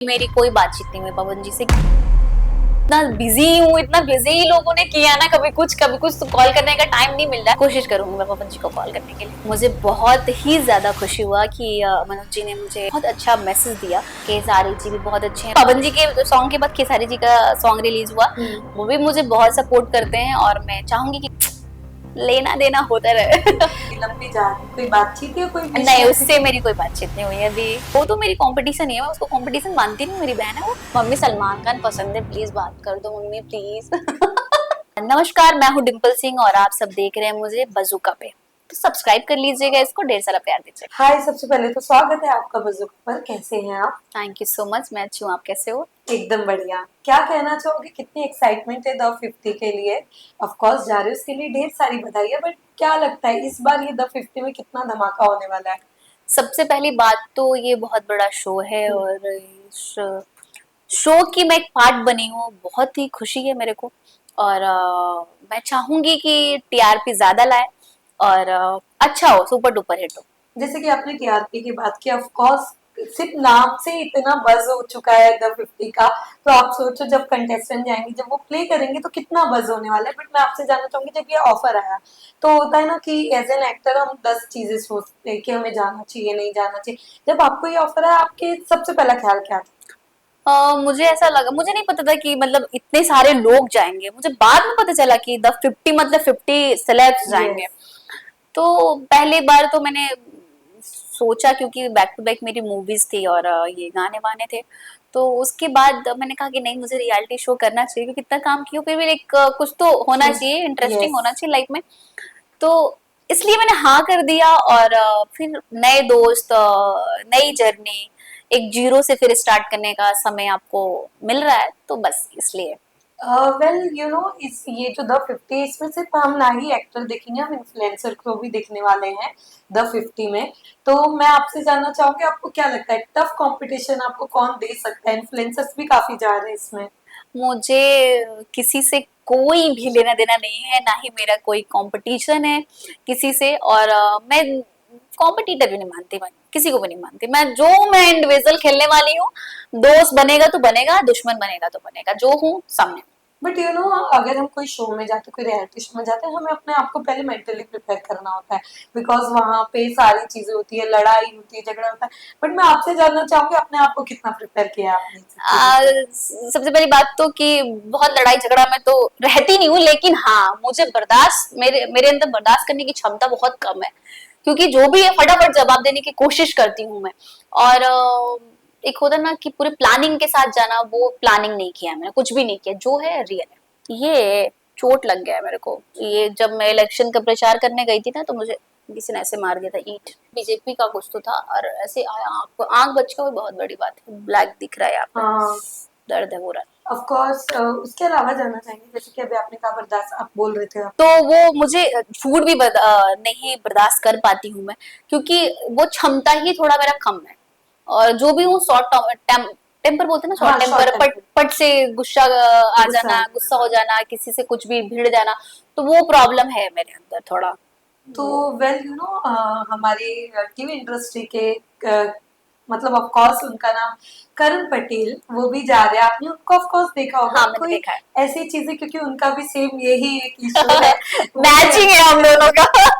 मेरी कोई बातचीत नहीं हुई पवन जी से। इतना बिजी हूँ, इतना बिजी लोगों ने किया ना, कभी कुछ तो कॉल करने का टाइम नहीं मिल रहा है। कोशिश करूंगी मैं पवन जी को कॉल करने के लिए। मुझे बहुत ही ज्यादा खुशी हुआ कि मनोज जी ने मुझे बहुत अच्छा मैसेज दिया। केसारी जी भी बहुत अच्छे हैं। पवन जी के सॉन्ग के बाद केसारी जी का सॉन्ग रिलीज हुआ, वो भी मुझे बहुत सपोर्ट करते हैं और मैं चाहूंगी कि लेना देना होता रहे। लंबी जा रही कोई बातचीत या कोई नहीं, उससे मेरी कोई बातचीत नहीं हुई अभी। वो तो मेरी कंपटीशन ही है, मैं उसको कंपटीशन मानती नहीं। मेरी बहन है वो। मम्मी सलमान खान पसंद है, प्लीज बात कर दो मम्मी प्लीज। नमस्कार, मैं हूँ डिम्पल सिंह और आप सब देख रहे हैं मुझे बज़ुका पे। तो सब्सक्राइब कर लीजिएगा इसको, ढेर सारा प्यार दीजिए। हाय, सबसे पहले तो स्वागत है आपका बज़ुका पर। कैसे हैं आप? थैंक यू सो मच, मैं अच्छी हूँ, आप कैसे हो? एकदम बढ़िया। क्या कहना चाहोगे, कितनी एक्साइटमेंट है द 50 के लिए? ऑफ कोर्स जा रहे हो, उसके लिए ढेर सारी बधाई है, बट क्या लगता है इस बार ये द 50 में कितना धमाका होने वाला है? सबसे पहली बात तो ये बहुत बड़ा शो है और इस शो की मैं एक पार्ट बनी हूँ, बहुत ही खुशी है मेरे को। और मैं चाहूंगी कि टीआरपी ज्यादा लाए और अच्छा हो, सुपर डुपर हिट हो। जैसे कि आपने टीआरपी की बात की, ऑफ कोर्स सिर्फ नाम से इतना बज हो चुका है द 50 का, तो आप सोचो जब कंटेस्टेंट जाएंगे, जब वो प्ले करेंगे तो कितना बज होने वाला है। बट मैं आपसे जानना चाहूंगी, जब ये ऑफर आया तो होता है ना कि एज एन एक्टर हम 10 चीजें सोचते हैं कि हमें जाना चाहिए नहीं जाना चाहिए। जब आपको ये ऑफर आया, आपके सबसे पहला ख्याल क्या था? मुझे ऐसा लगा, मुझे नहीं पता था कि मतलब इतने सारे लोग जाएंगे। मुझे बाद में पता चला कि द 50 मतलब 50 सेलेब्स जाएंगे। यस। तो पहली बार तो मैंने सोचा, क्योंकि बैक टू बैक मेरी मूवीज थी और ये गाने वाने थे, तो उसके बाद मैंने कहा कि नहीं, मुझे रियलिटी शो करना चाहिए, क्योंकि इतना काम किया फिर भी एक कुछ तो होना चाहिए, इंटरेस्टिंग यस। होना चाहिए लाइफ में। तो इसलिए मैंने हाँ कर दिया और फिर नए दोस्त, नई जर्नी, एक जीरो से फिर स्टार्ट करने का समय आपको मिल रहा है, तो बस इसलिए। वेल यू नो, इस ये जो द 50, इसमें सिर्फ हम ना ही एक्टर देखेंगे, हम इन्फ्लुएंसर को भी देखने वाले हैं द 50 में। तो मैं आपसे जानना चाहूंगी, आपको क्या लगता है टफ कंपटीशन आपको कौन दे सकता है? इन्फ्लुएंसर्स भी काफी जा रहे हैं इसमें। मुझे किसी से कोई भी लेना देना नहीं है, ना ही मेरा कोई कंपटीशन है किसी से। और मैं कॉम्पिटिटर भी नहीं मानती, मैं किसी को भी नहीं मानती। मैं इंडिविजुअल खेलने वाली हूँ। दोस्त बनेगा तो बनेगा, दुश्मन बनेगा तो बनेगा, जो हूँ सामने। बट यू नो, अगर हम कोई शो में जाते, कोई रियलिटी शो में जाते हैं, हमें अपने आप को पहले मेंटली प्रिपेयर करना होता है, बिकॉज वहां पे सारी चीजें होती है, लड़ाई होती है, झगड़ा होता है। बट मैं आपसे जानना चाहूंगी, अपने आप को कितना प्रिपेयर किया आपने इन सब चीजों के लिए? सबसे पहली बात तो कि बहुत लड़ाई झगड़ा में तो रहती नहीं हूँ, लेकिन हाँ, मुझे बर्दाश्त, मेरे मेरे अंदर बर्दाश्त करने की क्षमता बहुत कम है, क्योंकि जो भी है फटाफट जवाब देने की कोशिश करती हूँ मैं। और एक होता ना कि पूरे प्लानिंग के साथ जाना, वो प्लानिंग नहीं किया मैंने, कुछ भी नहीं किया, जो है रियल है। ये चोट लग गया है मेरे को। ये जब मैं इलेक्शन का प्रचार करने गई थी ना, तो मुझे किसी ने ऐसे मार दिया था, ईंट। बीजेपी का कुछ तो था और ऐसे आंख आंख बच का, बहुत बड़ी बात है, ब्लैक दिख रहा है यहाँ पे, हाँ। दर्द है हो रहा है। ऑफ कोर्स उसके अलावा जानना चाहेंगे, जैसे कि अभी आपने कहा बर्दाश्त, आप बोल रहे थे आप। तो वो मुझे फूड भी नहीं बर्दाश्त कर पाती हूँ मैं, क्योंकि वो क्षमता ही थोड़ा मेरा कम है। और जो भी हूँ शॉर्ट टेम्पर बोलते हैं ना, शॉर्ट हाँ, टेम्पर, शॉर्ट पट टेम्पर। पट से गुस्सा आ गुस्सा जाना, आ गुस्सा जाना, हो हाँ। जाना, किसी से कुछ भी भिड़ जाना, तो वो प्रॉब्लम है मेरे अंदर थोड़ा। तो वेल यू नो, हमारे टीवी इंडस्ट्री के मतलब ऑफ कोर्स उनका नाम करण पटेल, वो भी जा रहे हैं। आपने उनको ऑफ कोर्स देखा होगा। हाँ, मैंने कोई देखा है। ऐसी चीजें, क्योंकि उनका भी सेम यही एक इशू है, मुझे मैचिंग है हम दोनों का।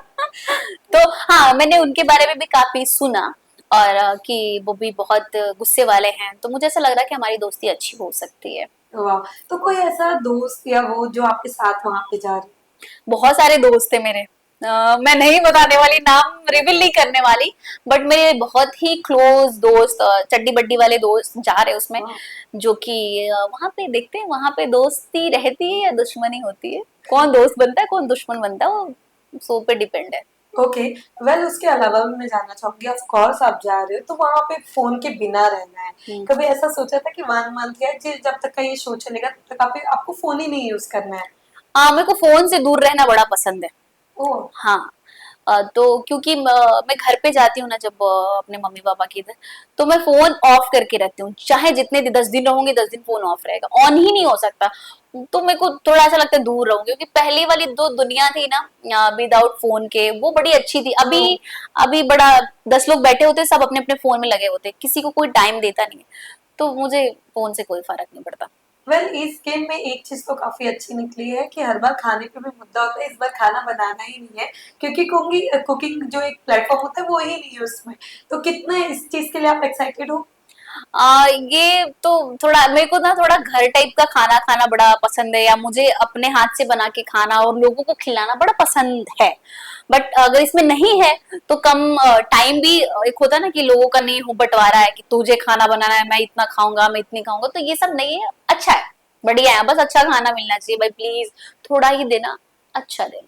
तो हाँ, मैंने उनके बारे में भी काफी सुना और कि वो भी बहुत गुस्से वाले हैं, तो मुझे ऐसा लग रहा है कि हमारी दोस्ती अच्छी हो सकती है। वाह। तो कोई ऐसा दोस्त या वो जो आपके साथ वहां पे जा रहे? बहुत सारे दोस्त थे मेरे। मैं नहीं बताने वाली, नाम रिवील नहीं करने वाली, बट मेरे बहुत ही क्लोज दोस्त, चड्डी बड्डी वाले दोस्त जा रहे उसमें। वाह। जो कि वहां पे देखते हैं, वहां पे दोस्ती रहती है या दुश्मनी होती है, कौन दोस्त बनता है कौन दुश्मन बनता है, वो सो पे डिपेंड है। ओके। वेल उसके अलावा भी मैं जानना चाहूंगी, ऑफ कोर्स आप जा रहे हो तो वहां पे फोन के बिना रहना है। कभी ऐसा सोचा था कि 1 मंथ या जब तक का ये शो चलेगा तब तक आपको फोन ही नहीं यूज करना है? मेरे को फोन से दूर रहना बड़ा पसंद है। ओह। हाँ। तो क्योंकि मैं घर पे जाती हूँ ना, जब अपने मम्मी पापा की इधर, तो मैं फोन ऑफ करके रहती हूँ, चाहे जितने 10 दिन रहूंगी, 10 दिन फोन ऑफ रहेगा, ऑन ही नहीं हो सकता। तो मेरे को थोड़ा ऐसा लगता है दूर रहूंगी, क्योंकि पहली वाली दो दुनिया थी ना विदाउट फोन के, वो बड़ी अच्छी थी। अभी अभी बड़ा 10 लोग बैठे होते, सब अपने अपने फोन में लगे होते, किसी को कोई टाइम देता नहीं है। तो मुझे फोन से कोई फर्क नहीं पड़ता। वेल इस गेम में एक चीज तो काफी अच्छी निकली है कि हर बार खाने पे भी मुद्दा होता है, इस बार खाना बनाना ही नहीं है, क्योंकि कुकिंग जो एक प्लेटफॉर्म होता है वो ही नहीं है उसमें। तो कितना इस चीज के लिए आप एक्साइटेड हो? ये तो थोड़ा मेरे को ना थोड़ा घर टाइप का खाना खाना बड़ा पसंद है, या मुझे अपने हाथ से बना के खाना और लोगों को खिलाना बड़ा पसंद है। बट अगर इसमें नहीं है तो कम टाइम भी एक होता है ना कि लोगों का नहीं हो बंटवारा है कि तुझे खाना बनाना है, मैं इतना खाऊंगा, मैं इतनी खाऊंगा, तो ये सब नहीं है। अच्छा है, बढ़िया है, बस अच्छा खाना मिलना चाहिए भाई, प्लीज थोड़ा ही देना, अच्छा देना।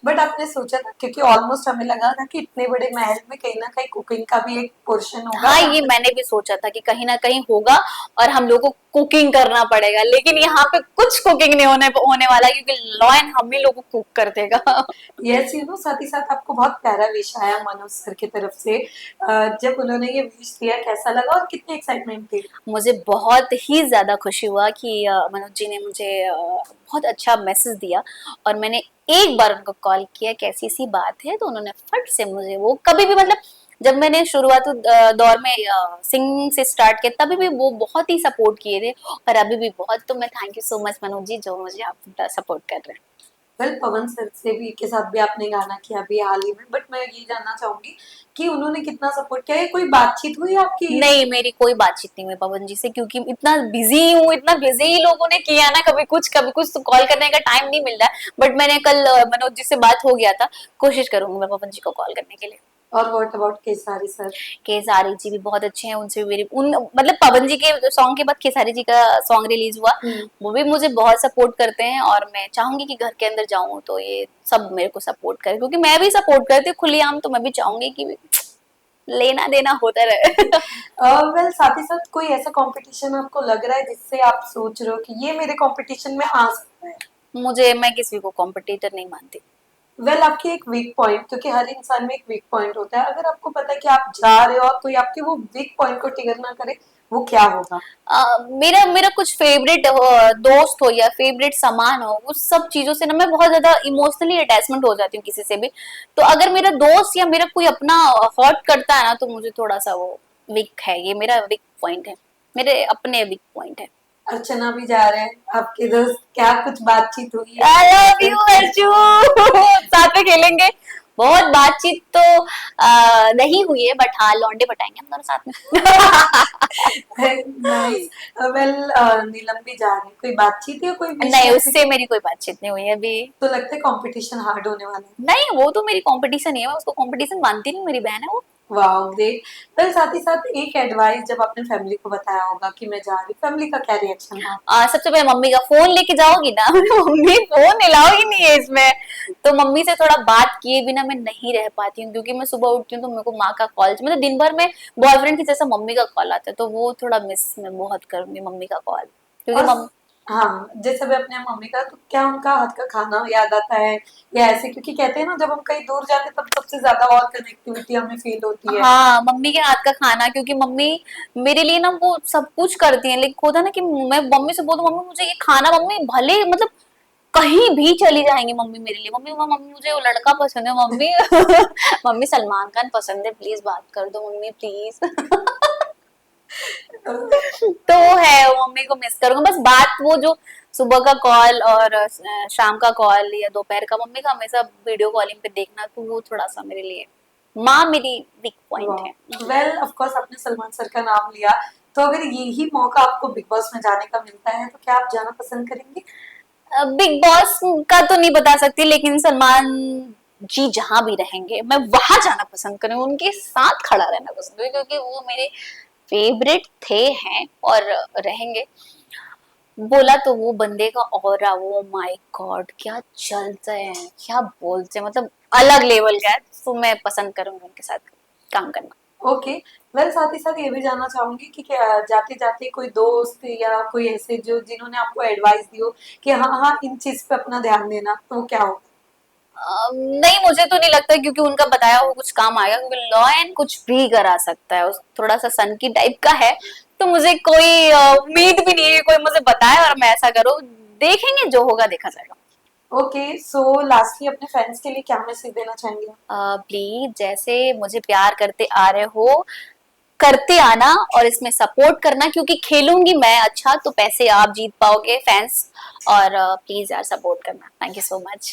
बट आपने सोचा था, क्योंकि ऑलमोस्ट हमें लगा था कि इतने बड़े महल में कहीं ना कहीं कुकिंग का भी एक पोर्शन होगा हाँ, जहाँ ये पे। मैंने भी सोचा था कि कहीं ना कहीं होगा और हम लोगों को कुकिंग करना पड़ेगा, लेकिन यहाँ पे कुछ कुकिंग नहीं होने वाला, क्योंकि लॉयन हम ही लोगों को कुक कर देगा। यस यू नो, साथ ही साथ आपको बहुत प्यारा विश आया मनोज सर की तरफ से। जब उन्होंने ये विश दिया कैसा लगा और कितनी एक्साइटमेंट थी? मुझे बहुत ही ज्यादा खुशी हुआ कि मनोज जी ने मुझे बहुत अच्छा मैसेज दिया, और मैंने एक बार उनको कॉल किया कैसी सी बात है, तो उन्होंने फट से मुझे, वो कभी भी मतलब जब मैंने शुरुआत दौर में सिंगिंग से स्टार्ट किया तभी भी वो बहुत ही सपोर्ट किए थे, और अभी भी बहुत। तो मैं thank you so much Manoj ji, जो मुझे आप सपोर्ट कर रहे हैं। वेल पवन सर से भी के साथ भी आपने गाना किया अभी हाल ही में, बट मैं ये जानना चाहूंगी कि उन्होंने कितना सपोर्ट किया है, कोई बातचीत हुई आपकी? नहीं, मेरी कोई बातचीत नहीं हुई पवन जी से, क्योंकि इतना बिजी हूँ, इतना बिजी लोगों ने किया ना, कभी कुछ तो कॉल करने का टाइम नहीं मिल रहा है। बट मैंने कल मनोज जी से बात हो गया था, कोशिश करूंगी मैं पवन जी को कॉल करने के लिए। और what about Kesari sir? Kesari ji भी बहुत अच्छे हैं, उनसे भी मेरी उन मतलब पवन जी के सॉन्ग के बाद केसारी जी का सॉन्ग रिलीज हुआ, हम्म। वो भी मुझे बहुत सपोर्ट करते हैं, और मैं चाहूंगी कि घर के अंदर जाऊं तो ये सब मेरे को सपोर्ट करे, क्योंकि मैं भी सपोर्ट करती हूँ खुलेआम, तो मैं भी चाहूंगी कि लेना देना होता रहे। वेल साथ ही साथ कोई ऐसा कंपटीशन आपको लग रहा है जिससे आप सोच रहे हो कि ये मेरे कंपटीशन में आ सकता है? मैं किसी को कॉम्पिटिटर नहीं मानती। वेल आपकी एक वीक पॉइंट, क्योंकि हर इंसान में एक वीक पॉइंट होता है, अगर आपको पता है कि आप जा रहे हो और कोई आपके वो वीक पॉइंट को ट्रिगर ना करे, वो क्या होगा? मेरा मेरा कुछ फेवरेट दोस्त हो या फेवरेट सामान हो, उस सब चीजों से ना मैं बहुत ज्यादा इमोशनली अटैचमेंट हो जाती हूँ किसी से भी। तो अगर मेरा दोस्त या मेरा कोई अपना हर्ट करता है ना, तो मुझे थोड़ा सा वो वीक है, ये मेरा वीक पॉइंट है, मेरे अपने वीक पॉइंट है। अर्चना भी जा रहे हैं आपके दोस्त, क्या कुछ बातचीत हुई है आई लव सर यू की? अर्जू। साथ में खेलेंगे। बहुत बातचीत तो नहीं हुई है, बट हाँ लौंडे पटाएंगे हम दोनों साथ में। नाइस। वेल नीलम भी जा रहे हैं, कोई बातचीत या कोई विश नहीं, ऐसे? उससे मेरी कोई बातचीत नहीं हुई है अभी। तो लगता है कंपटीशन हार्ड होने वाला है। नहीं, वो तो मेरी कंपटीशन ही है, मैं उसको कंपटीशन मानती नहीं, मेरी बहन है वो। Wow great. वेल साथ ही साथ एक एडवाइस, जब आपने फैमिली को बताया होगा कि मैं जा रही, फैमिली का क्या रिएक्शन था? सबसे पहले मम्मी का फोन लेके जाओगी ना। मम्मी फोन अलाउ ही नहीं है इसमें। तो मम्मी से थोड़ा बात किए बिना मैं नहीं रह पाती हूँ, क्योंकि मैं सुबह उठती हूँ तो मेरे को माँ का कॉल, मतलब दिन भर में बॉयफ्रेंड की जैसा मम्मी का कॉल आता है, तो वो थोड़ा मिस मैं बहुत करूंगी मम्मी का कॉल, क्योंकि और मम हाँ, जैसे भी अपने मम्मी का, तो क्या उनका हाथ का खाना याद आता है या ऐसे? क्योंकि कहते हैं ना, जब हम कहीं दूर जाते हैं तब सबसे ज्यादा और कनेक्टिविटी हमें फील होती है। हाँ, मम्मी के हाथ का खाना, क्योंकि मम्मी मेरे लिए ना वो सब कुछ करती हैं, लेकिन होता है ना कि मैं मम्मी से बोलूं मम्मी मुझे ये खाना, मम्मी भले मतलब कहीं भी चली जाएंगी मम्मी मेरे लिए, मम्मी मम्मी मुझे वो लड़का पसंद है मम्मी। मम्मी सलमान खान पसंद है, प्लीज बात कर दो मम्मी प्लीज। तो वो है, वो मम्मी को मिस करूंगा, बस बात वो जो सुबह का कॉल और शाम का कॉल या दोपहर का मम्मी का हमेशा वीडियो कॉलिंग पे देखना, तो वो थोड़ा सा मेरे लिए, माँ मेरी वीक पॉइंट है। वेल ऑफ कोर्स आपने सलमान सर का नाम लिया, तो अगर यही मौका आपको बिग बॉस में जाने का मिलता है तो क्या आप जाना पसंद करेंगे? बिग बॉस का तो नहीं बता सकती, लेकिन सलमान जी जहां भी रहेंगे मैं वहां जाना पसंद करूंगी, उनके साथ खड़ा रहना पसंद करूंगी, क्योंकि वो मेरे फेवरेट थे, हैं और रहेंगे। बोला तो वो बंदे का ऑरा, वो माय गॉड क्या चलते हैं, क्या बोलते हैं, मतलब अलग लेवल का है, तो मैं पसंद करूंगी उनके साथ काम करना। ओके। वेल साथ ही साथ ये भी जानना चाहूंगी कि क्या जाते जाते कोई दोस्त या कोई ऐसे जो जिन्होंने आपको एडवाइस दी हो कि हाँ हाँ इन चीज पे अपना ध्यान देना, तो वो क्या हो? नहीं, मुझे तो नहीं लगता, क्योंकि उनका बताया हुआ कुछ काम आएगा, क्योंकि लॉ एंड कुछ भी करा सकता है, उस थोड़ा सा सन की टाइप का है, तो मुझे कोई उम्मीद भी नहीं है कि कोई मुझे बताए और मैं ऐसा करूँ, देखेंगे जो होगा देखा जाएगा। ओके, सो लास्टली अपने फ्रेंड्स के लिए क्या मैसेज देना चाहेंगे? प्लीज जैसे मुझे प्यार करते आ रहे हो, करते आना और इसमें सपोर्ट करना, क्योंकि खेलूंगी मैं अच्छा तो पैसे आप जीत पाओगे फैंस, और प्लीज यार सपोर्ट करना। Thank you so much.